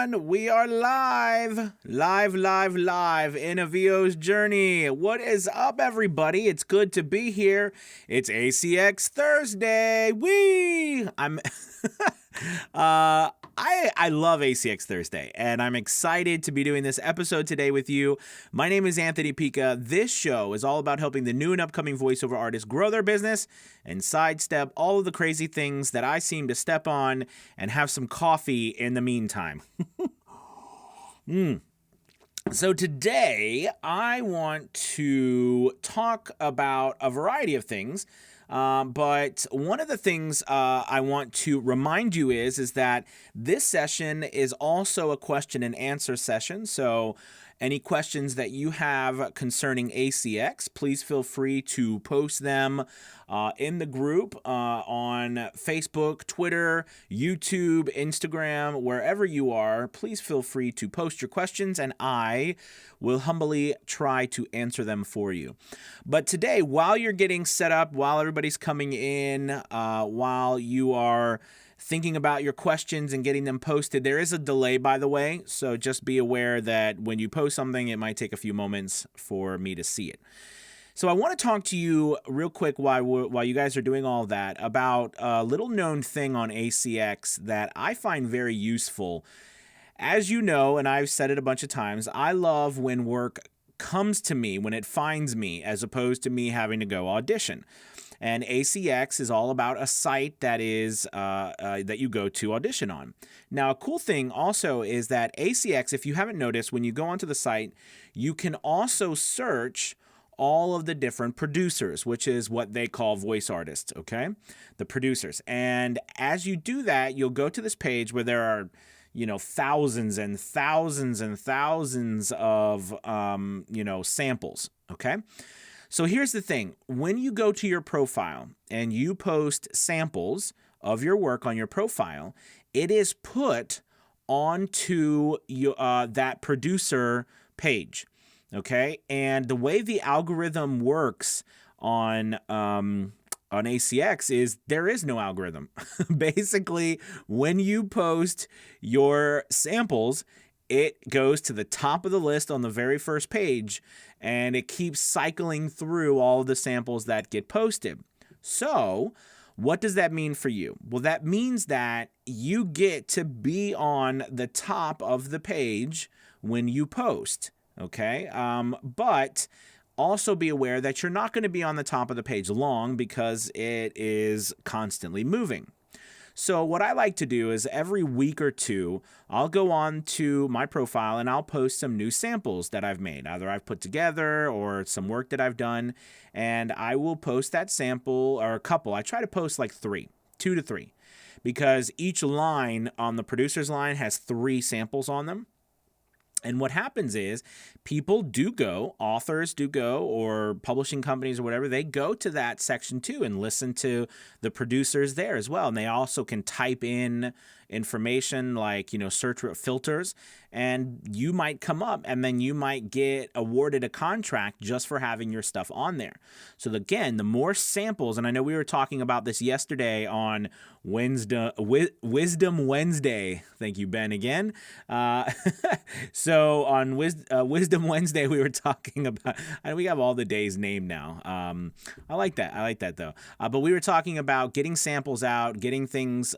everyone. We are live in Avio's journey. What is up, everybody? It's good to be here. It's ACX Thursday. I love ACX Thursday, and I'm excited to be doing this episode today with you. My name is Anthony Pica. This show is all about helping the new and upcoming voiceover artists grow their business and sidestep all of the crazy things that I seem to step on and have some coffee in the meantime. So today, I want to talk about a variety of things. But one of the things I want to remind you is that this session is also a question and answer session. So any questions that you have concerning ACX, please feel free to post them in the group on Facebook, Twitter, YouTube, Instagram, wherever you are. Please feel free to post your questions, and I will humbly try to answer them for you. But today, while you're getting set up, while everybody's coming in, while you are thinking about your questions and getting them posted, there is a delay, by the way, so just be aware that when you post something, it might take a few moments for me to see it. So I want to talk to you real quick while you guys are doing all that about a little known thing on ACX that I find very useful. As you know, and I've said it a bunch of times, I love when work comes to me, when it finds me, as opposed to me having to go audition. And ACX is all about a site that is that you go to audition on. Now, a cool thing also is that ACX, if you haven't noticed, when you go onto the site, you can also search all of the different producers, which is what they call voice artists, okay? The producers. And as you do that, you'll go to this page where there are, thousands and thousands and thousands of, samples, okay? So here's the thing. When you go to your profile and you post samples of your work on your profile, it is put onto that producer page, okay? And the way the algorithm works on ACX is there is no algorithm. Basically, when you post your samples, it goes to the top of the list on the very first page, and it keeps cycling through all of the samples that get posted. So, what does that mean for you? Well, that means that you get to be on the top of the page when you post, okay? But also be aware that you're not going to be on the top of the page long because it is constantly moving. So what I like to do is every week or two, I'll go on to my profile and I'll post some new samples that I've made. Either I've put together or some work that I've done, and I will post that sample or a couple. I try to post like 2 to 3, because each line on the producer's line has 3 samples on them. And what happens is people do go, authors do go, or publishing companies or whatever, they go to that section too and listen to the producers there as well. And they also can type in information like, search filters, and you might come up and then you might get awarded a contract just for having your stuff on there. So again, the more samples, and I know we were talking about this yesterday on Wisdom Wednesday. Thank you, Ben, again. So on Wisdom Wednesday, we were talking about, and we have all the days named now. I like that though. But we were talking about getting samples out, getting things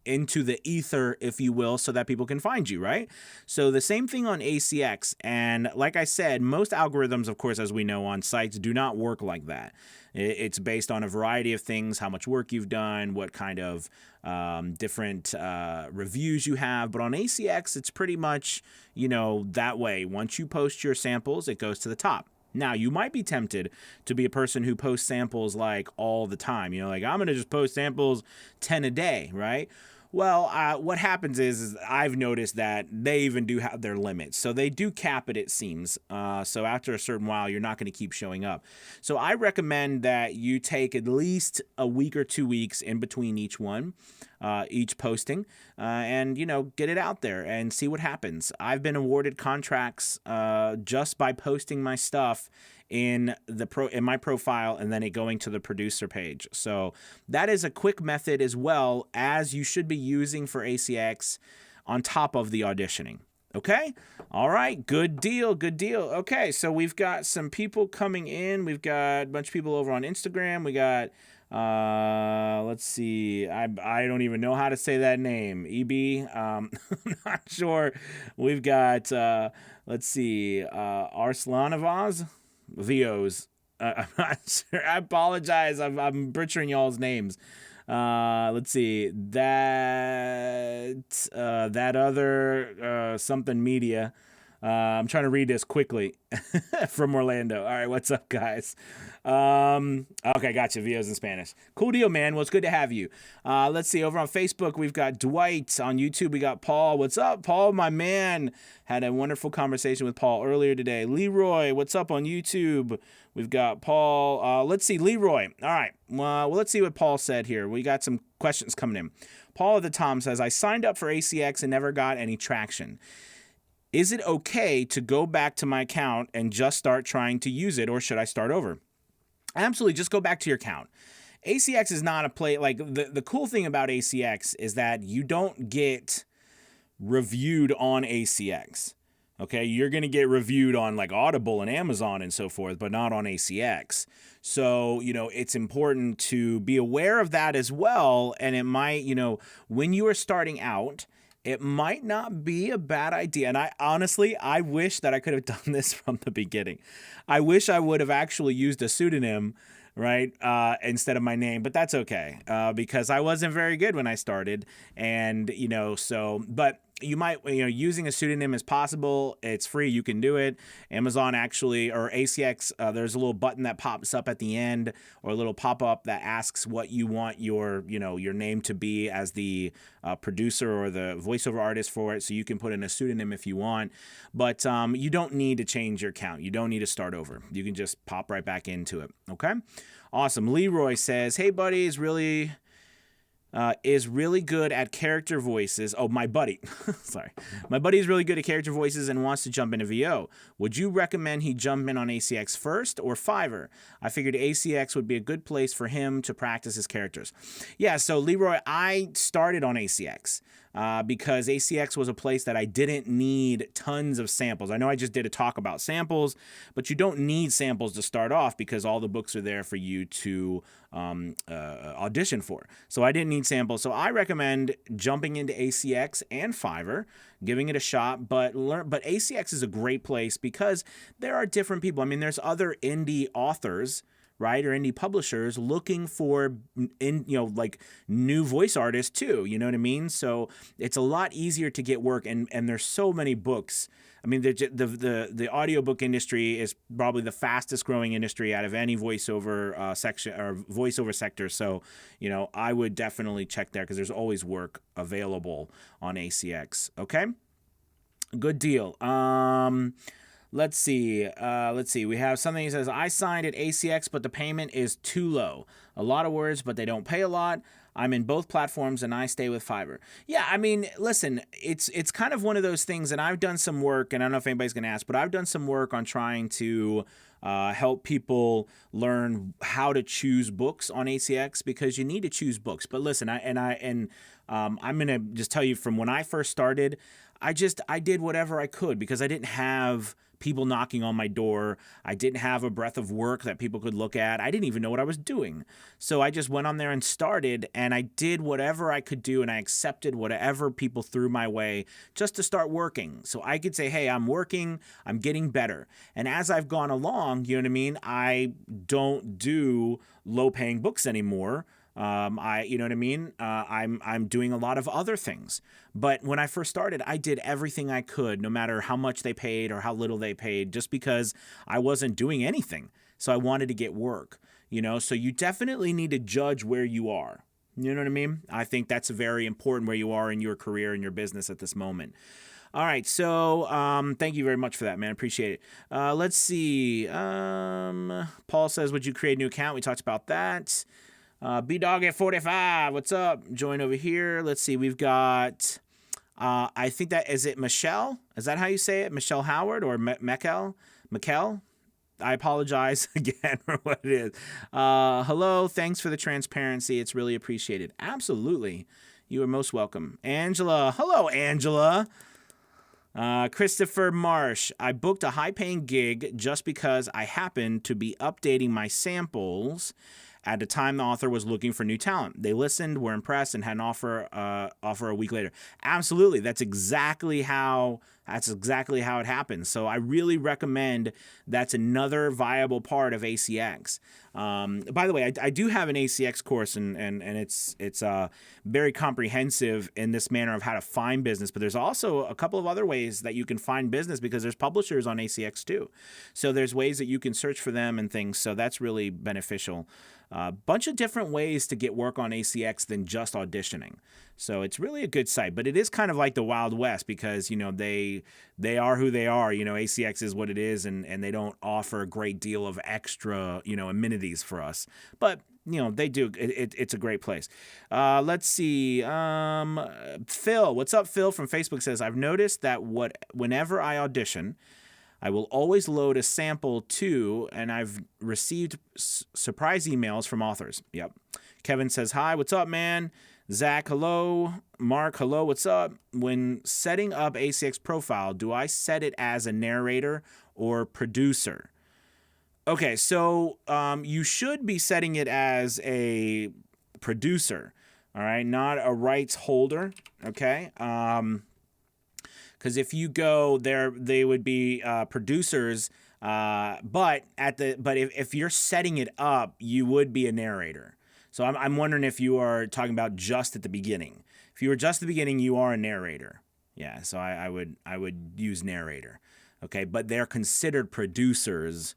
into the ether, if you will, so that people can find you, right? So the same thing on ACX. And like I said, most algorithms, of course, as we know on sites, do not work like that. It's based on a variety of things, how much work you've done, what kind of different reviews you have. But on ACX, it's pretty much, that way. Once you post your samples, it goes to the top. Now, you might be tempted to be a person who posts samples like all the time. Like, I'm going to just post samples 10 a day, right? Well, what happens is I've noticed that they even do have their limits. So they do cap it, it seems. So after a certain while, you're not going to keep showing up. So I recommend that you take at least a week or 2 weeks in between each one, each posting, and, get it out there and see what happens. I've been awarded contracts just by posting my stuff in my profile and then it going to the producer page. So that is a quick method as well as you should be using for ACX on top of the auditioning. Okay? All right. Good deal. Good deal. Okay. So we've got some people coming in. We've got a bunch of people over on Instagram. We got, let's see. I don't even know how to say that name. EB. I'm not sure. We've got, let's see, Arslanavaz. Vios. I'm not sure. I apologize. I'm butchering y'all's names. Let's see, that other something media. I'm trying to read this quickly from Orlando. All right, what's up, guys? Okay, gotcha. Videos in Spanish. Cool deal, man. Well, it's good to have you. Let's see. Over on Facebook, we've got Dwight. On YouTube, we got Paul. What's up, Paul? My man. Had a wonderful conversation with Paul earlier today. Leroy, what's up on YouTube? We've got Paul. Let's see, Leroy. All right. Well, let's see what Paul said here. We got some questions coming in. Paul at the Tom says, I signed up for ACX and never got any traction. Is it okay to go back to my account and just start trying to use it, or should I start over? Absolutely, just go back to your account. ACX is not a play. Like the cool thing about ACX is that you don't get reviewed on ACX. Okay, you're going to get reviewed on like Audible and Amazon and so forth, but not on ACX. So, it's important to be aware of that as well. And it might, when you are starting out, it might not be a bad idea. And I wish that I could have done this from the beginning. I wish I would have actually used a pseudonym, right, instead of my name. But that's okay, because I wasn't very good when I started. And, but you might, using a pseudonym is possible. It's free. You can do it. Amazon actually, or ACX, there's a little button that pops up at the end, or a little pop-up that asks what you want your name to be as the producer or the voiceover artist for it. So you can put in a pseudonym if you want, but you don't need to change your account. You don't need to start over. You can just pop right back into it. Okay. Awesome. Leroy says, hey buddy, is really good at character voices. Oh, my buddy. Sorry. My buddy is really good at character voices and wants to jump into VO. Would you recommend he jump in on ACX first or Fiverr? I figured ACX would be a good place for him to practice his characters. Yeah, so Leroy, I started on ACX. Because ACX was a place that I didn't need tons of samples. I know I just did a talk about samples, but you don't need samples to start off because all the books are there for you to audition for. So I didn't need samples. So I recommend jumping into ACX and Fiverr, giving it a shot. But ACX is a great place because there are different people. I mean, there's other indie authors, right, or indie publishers looking for new voice artists too. You know what I mean? So it's a lot easier to get work, and there's so many books. I mean, the audiobook industry is probably the fastest growing industry out of any voiceover section or voiceover sector. So, I would definitely check there because there's always work available on ACX. Okay, good deal. Let's see. We have something that says, I signed at ACX, but the payment is too low. A lot of words, but they don't pay a lot. I'm in both platforms and I stay with Fiverr. Yeah, I mean, listen, it's kind of one of those things, and I've done some work, and I don't know if anybody's going to ask, but I've done some work on trying to help people learn how to choose books on ACX, because you need to choose books. But listen, I'm going to just tell you, from when I first started, I did whatever I could because I didn't have people knocking on my door. I didn't have a breadth of work that people could look at. I didn't even know what I was doing. So I just went on there and started, and I did whatever I could do, and I accepted whatever people threw my way just to start working. So I could say, hey, I'm working, I'm getting better. And as I've gone along, you know what I mean? I don't do low-paying books anymore. You know what I mean? I'm doing a lot of other things. But when I first started, I did everything I could, no matter how much they paid or how little they paid, just because I wasn't doing anything. So I wanted to get work, so you definitely need to judge where you are. You know what I mean? I think that's very important, where you are in your career and your business at this moment. All right, so thank you very much for that, man. Appreciate it. Let's see. Paul says, would you create a new account? We talked about that. B-Dog at 45, what's up? Join over here. Let's see, we've got, I think is it Michelle? Is that how you say it? Michelle Howard or Mekel? I apologize again for what it is. Hello, thanks for the transparency. It's really appreciated. Absolutely. You are most welcome. Angela. Hello, Angela. Christopher Marsh. I booked a high-paying gig just because I happened to be updating my samples at the time the author was looking for new talent. They listened, were impressed, and had an offer a week later. Absolutely. That's exactly how it happens. So I really recommend that's another viable part of ACX. By the way, I do have an ACX course, and it's very comprehensive in this manner of how to find business. But there's also a couple of other ways that you can find business because there's publishers on ACX too. So there's ways that you can search for them and things. So that's really beneficial. A bunch of different ways to get work on ACX than just auditioning. So it's really a good site, but it is kind of like the Wild West because, they are who they are. ACX is what it is, and they don't offer a great deal of extra, amenities for us. But, they do. It's a great place. Let's see. Phil, what's up, Phil from Facebook says, I've noticed that whenever I audition, I will always load a sample too, and I've received surprise emails from authors. Yep. Kevin says, hi, what's up, man? Zach, hello. Mark, hello, what's up? When setting up ACX profile, do I set it as a narrator or producer? Okay, so you should be setting it as a producer, all right, not a rights holder, okay? Because if you go there, they would be producers. But if you're setting it up, you would be a narrator. So I'm wondering if you are talking about just at the beginning. If you were just at the beginning, you are a narrator. Yeah. So I would use narrator. Okay, but they're considered producers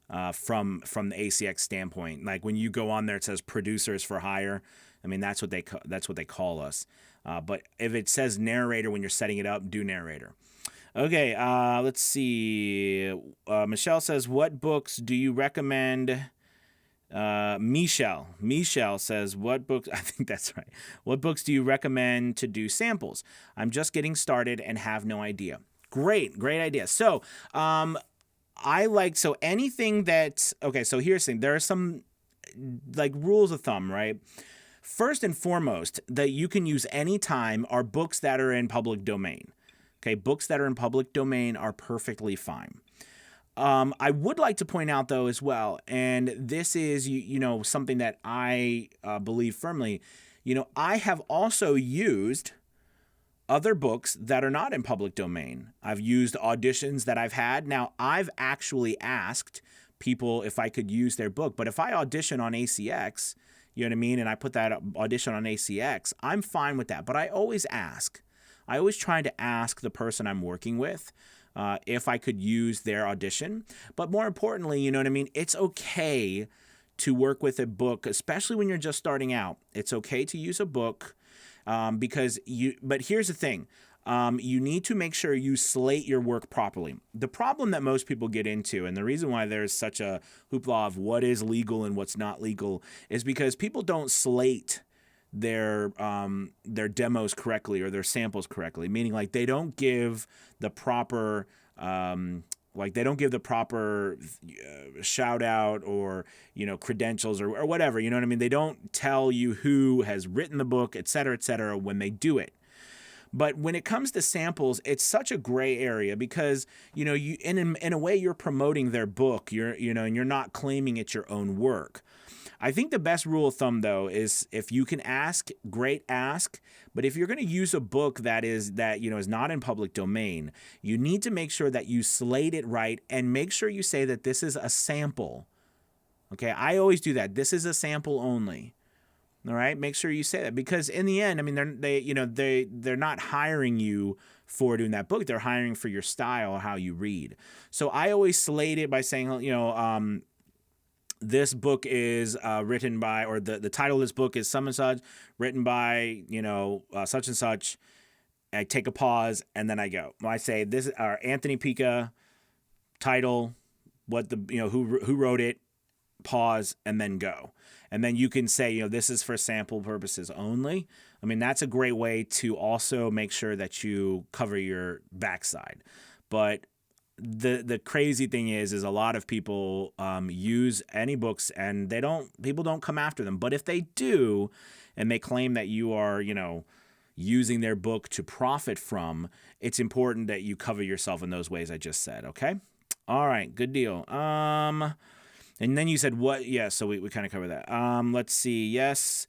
from the ACX standpoint. Like when you go on there, it says producers for hire. I mean, that's what they call us. But if it says narrator when you're setting it up, do narrator. Okay, let's see. Michelle says, what books do you recommend? Michelle says, what books? I think that's right. What books do you recommend to do samples? I'm just getting started and have no idea. Great idea. So, anything that, okay, so here's the thing. There are some like rules of thumb, right? First and foremost, that you can use anytime are books that are in public domain. Okay, books that are in public domain are perfectly fine. I would like to point out, though, as well, and this is, something that I believe firmly, I have also used other books that are not in public domain. I've used auditions that I've had. Now, I've actually asked people if I could use their book, but if I audition on ACX, you know what I mean, and I put that audition on ACX, I'm fine with that. But I always ask. I always try to ask the person I'm working with if I could use their audition. But more importantly, you know what I mean, it's okay to work with a book, especially when you're just starting out. It's okay to use a book but here's the thing. You need to make sure you slate your work properly. The problem that most people get into, and the reason why there's such a hoopla of what is legal and what's not legal, is because people don't slate their demos correctly or their samples correctly. Meaning, like, they don't give the proper shout out or credentials or whatever. You know what I mean? They don't tell you who has written the book, et cetera, when they do it. But when it comes to samples, it's such a gray area because, you in a way you're promoting their book, and you're not claiming it's your own work. I think the best rule of thumb, though, is if you can ask, great, ask. But if you're going to use a book that is not in public domain, you need to make sure that you slate it right and make sure you say that this is a sample. Okay, I always do that. This is a sample only. All right, make sure you say that because in the end, I mean, they're not hiring you for doing that book. They're hiring for your style, how you read. So I always slate it by saying, this book is written by, or the title of this book is some and such, written by such and such. I take a pause and then I go. I say this Anthony Pica, title, what who wrote it, pause, and then go. And then you can say, this is for sample purposes only. I mean, that's a great way to also make sure that you cover your backside. But the crazy thing is a lot of people use any books and people don't come after them. But if they do, and they claim that you are, using their book to profit from, it's important that you cover yourself in those ways I just said, okay? All right, good deal. And then you said what? Yeah, so we kind of covered that. Let's see. Yes.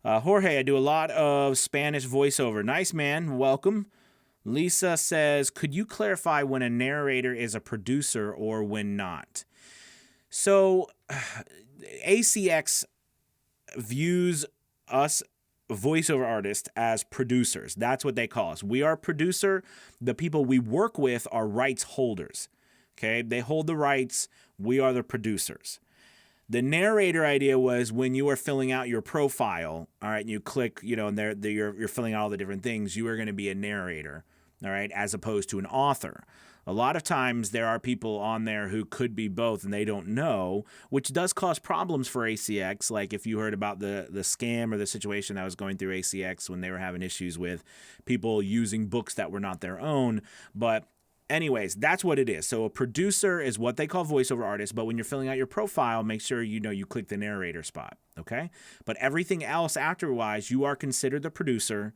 Jorge, I do a lot of Spanish voiceover. Nice, man. Welcome. Lisa says, could you clarify when a narrator is a producer or when not? So ACX views us voiceover artists as producers. That's what they call us. We are a producer. The people we work with are rights holders. Okay, they hold the rights. We are the producers. The narrator idea was when you are filling out your profile, all right, and you click, and you're filling out all the different things, you are going to be a narrator, all right, as opposed to an author. A lot of times there are people on there who could be both and they don't know, which does cause problems for ACX. Like if you heard about the scam or the situation that was going through ACX when they were having issues with people using books that were not their own. But anyways, that's what it is. So a producer is what they call voiceover artists, but when you're filling out your profile, make sure you click the narrator spot, okay? But everything else afterwards, you are considered the producer,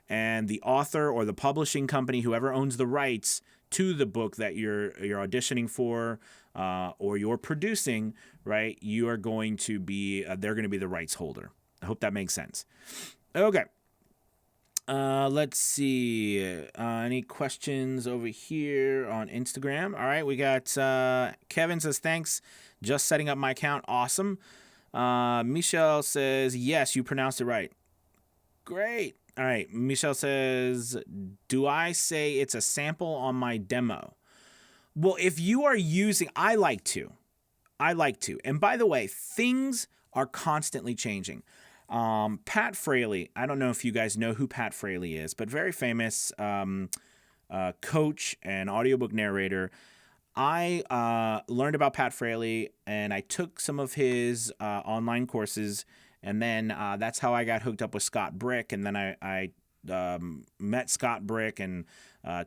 and the author or the publishing company, whoever owns the rights to the book that you're auditioning for or you're producing, right? You are going to be they're going to be the rights holder. I hope that makes sense. Okay. Let's see. Any questions over here on Instagram? All right, we got Kevin says, thanks. Just setting up my account. Awesome. Michelle says, yes, you pronounced it right. Great. All right. Michelle says, do I say it's a sample on my demo? Well, if you are using, I like to. And by the way, things are constantly changing. Pat Fraley, I don't know if you guys know who Pat Fraley is, but very famous coach and audiobook narrator. I learned about Pat Fraley and I took some of his online courses, and then that's how I got hooked up with Scott Brick. And then I met Scott Brick and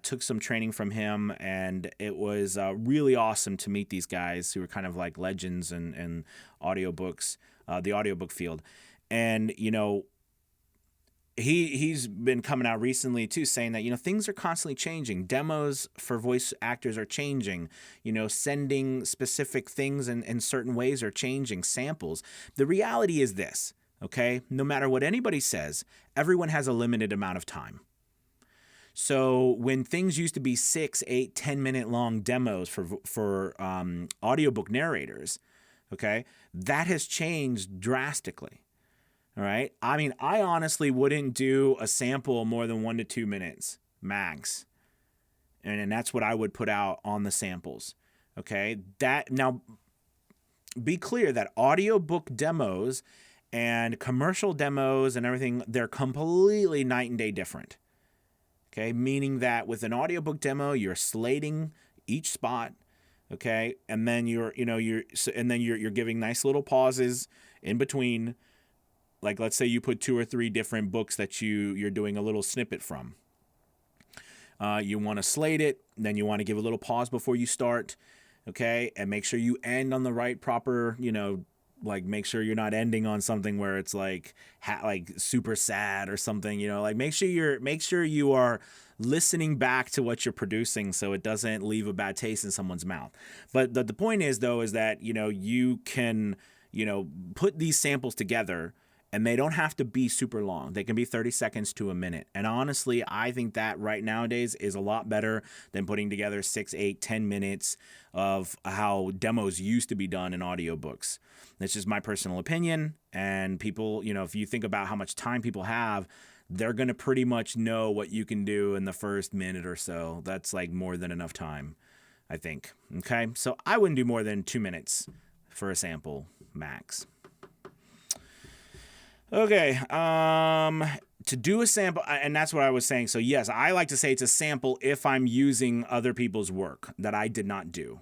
took some training from him, and it was really awesome to meet these guys who were kind of like legends in audiobooks, the audiobook field. And, he's been coming out recently, too, saying that, things are constantly changing. Demos for voice actors are changing. Sending specific things in certain ways are changing. Samples. The reality is this, okay? No matter what anybody says, everyone has a limited amount of time. So when things used to be 6, 8, 10-minute long demos for audiobook narrators, okay, that has changed drastically. All right. I mean, I honestly wouldn't do a sample more than 1 to 2 minutes max. And that's what I would put out on the samples. Okay. Now, be clear that audiobook demos and commercial demos and everything, they're completely night and day different. Okay. Meaning that with an audiobook demo, you're slating each spot. Okay. And then you're giving nice little pauses in between. Like, let's say you put 2 or 3 different books that you're doing a little snippet from. You want to slate it, then you want to give a little pause before you start, okay? And make sure you end on the right proper, like make sure you're not ending on something where it's like super sad or something, like make sure you are listening back to what you're producing so it doesn't leave a bad taste in someone's mouth. But the point is, though, is that, you can, put these samples together. And they don't have to be super long. They can be 30 seconds to a minute. And honestly, I think that right nowadays is a lot better than putting together 6, 8, 10 minutes of how demos used to be done in audiobooks. That's just my personal opinion. And people, if you think about how much time people have, they're going to pretty much know what you can do in the first minute or so. That's like more than enough time, I think. Okay, so I wouldn't do more than 2 minutes for a sample max. Okay, to do a sample, and that's what I was saying. So yes, I like to say it's a sample if I'm using other people's work that I did not do.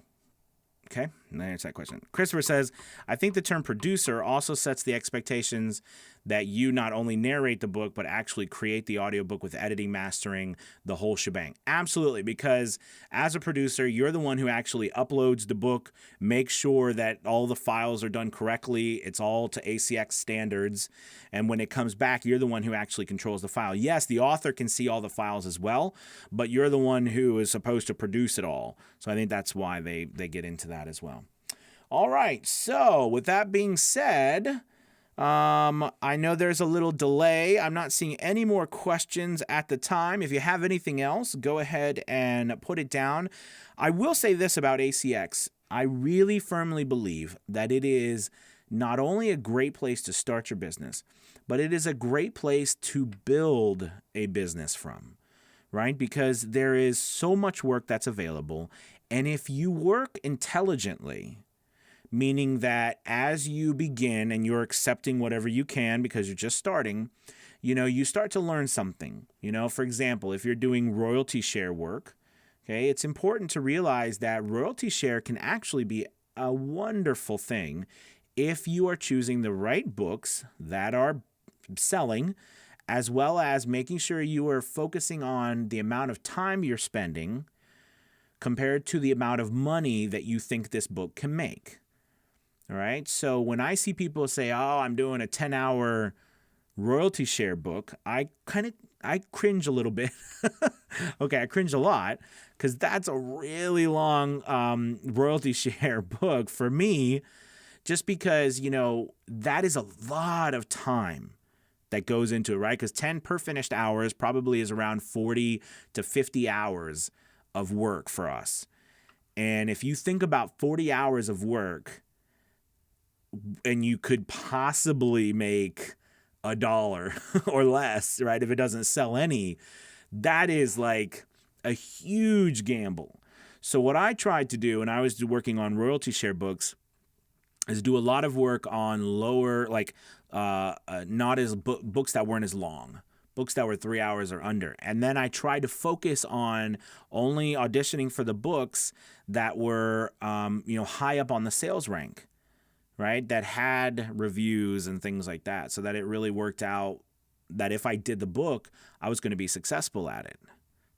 Okay, That's that question. Christopher says, I think the term producer also sets the expectations that you not only narrate the book, but actually create the audiobook with editing, mastering, the whole shebang. Absolutely, because as a producer, you're the one who actually uploads the book, makes sure that all the files are done correctly, it's all to ACX standards, and when it comes back, you're the one who actually controls the file. Yes, the author can see all the files as well, but you're the one who is supposed to produce it all. So I think that's why they get into that as well. All right, so with that being said, I know there's a little delay. I'm not seeing any more questions at the time. If you have anything else, go ahead and put it down. I will say this about ACX. I really firmly believe that it is not only a great place to start your business, but it is a great place to build a business from, right? Because there is so much work that's available. And if you work intelligently, meaning that as you begin and you're accepting whatever you can because you're just starting, you start to learn something. For example, if you're doing royalty share work, okay, it's important to realize that royalty share can actually be a wonderful thing if you are choosing the right books that are selling, as well as making sure you are focusing on the amount of time you're spending compared to the amount of money that you think this book can make. All right. So when I see people say, oh, I'm doing a 10-hour royalty share book, I cringe a little bit. Okay, I cringe a lot because that's a really long royalty share book for me, just because, that is a lot of time that goes into it, right? Because 10 per finished hours probably is around 40 to 50 hours of work for us. And if you think about 40 hours of work, and you could possibly make $1 or less, right? If it doesn't sell any, that is like a huge gamble. So what I tried to do, and I was working on royalty share books, is do a lot of work on lower, not as books that weren't as long, books that were 3 hours or under. And then I tried to focus on only auditioning for the books that were, high up on the sales rank, right? That had reviews and things like that, so that it really worked out that if I did the book, I was going to be successful at it.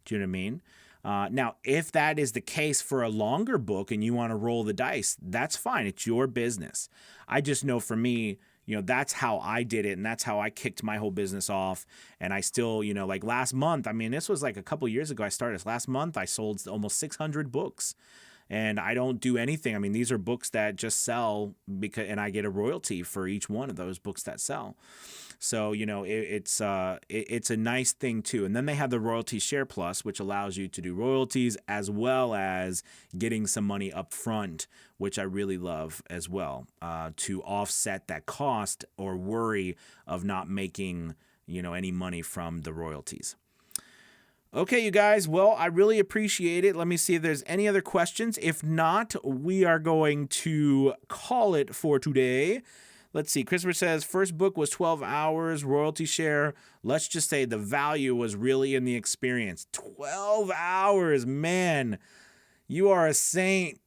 Do you know what I mean? Now, if that is the case for a longer book and you want to roll the dice, that's fine. It's your business. I just know for me, that's how I did it, and that's how I kicked my whole business off. And I still, like last month, this was like a couple years ago I started. Last month, I sold almost 600 books. And I don't do anything. These are books that just sell and I get a royalty for each one of those books that sell. So, it's a nice thing too. And then they have the Royalty Share Plus, which allows you to do royalties as well as getting some money up front, which I really love as well, to offset that cost or worry of not making, any money from the royalties. Okay, you guys, well, I really appreciate it. Let me see if there's any other questions. If not, we are going to call it for today. Let's see. Christopher says, first book was 12 hours, royalty share. Let's just say the value was really in the experience. 12 hours, man. You are a saint.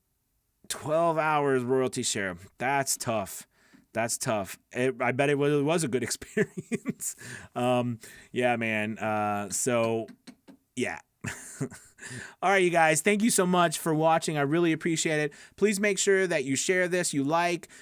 12 hours royalty share. That's tough. That's tough. I bet it was a good experience. Yeah, man. Yeah. All right, you guys, thank you so much for watching. I really appreciate it. Please make sure that you share this, you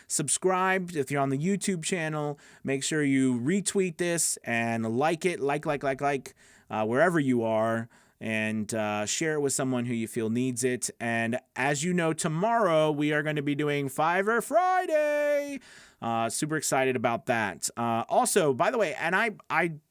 subscribe if you're on the YouTube channel. Make sure you retweet this and like it, wherever you are, and share it with someone who you feel needs it. And as you know, tomorrow we are going to be doing Fiverr Friday. Super excited about that. Also, by the way, and I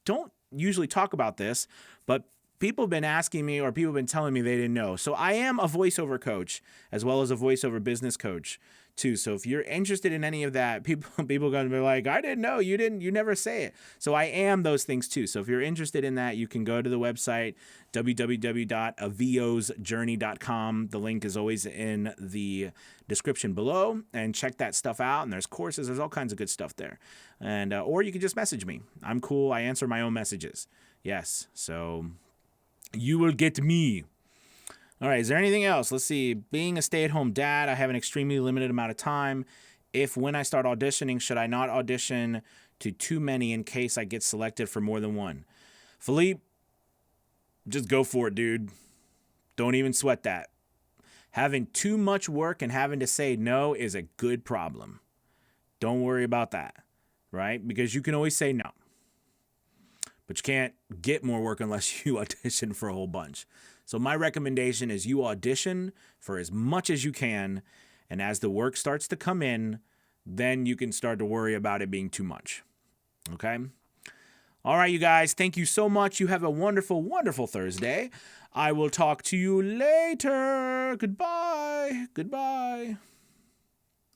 don't usually talk about this, but people have been asking me, or people have been telling me they didn't know. So I am a voiceover coach as well as a voiceover business coach too. So if you're interested in any of that, people are going to be like, I didn't know, you never say it. So I am those things too. So if you're interested in that, you can go to the website, www.aviosjourney.com. The link is always in the description below, and check that stuff out. And there's courses, there's all kinds of good stuff there. And, or you can just message me. I'm cool. I answer my own messages. Yes. So you will get me. All right, is there anything else? Let's see. Being a stay-at-home dad, I have an extremely limited amount of time. If when I start auditioning, should I not audition to too many in case I get selected for more than one? Philippe, just go for it, dude. Don't even sweat that. Having too much work and having to say no is a good problem. Don't worry about that, right? Because you can always say no. But you can't get more work unless you audition for a whole bunch. So my recommendation is you audition for as much as you can, and as the work starts to come in, then you can start to worry about it being too much. Okay? All right, you guys, thank you so much. You have a wonderful, wonderful Thursday. I will talk to you later. Goodbye. Goodbye.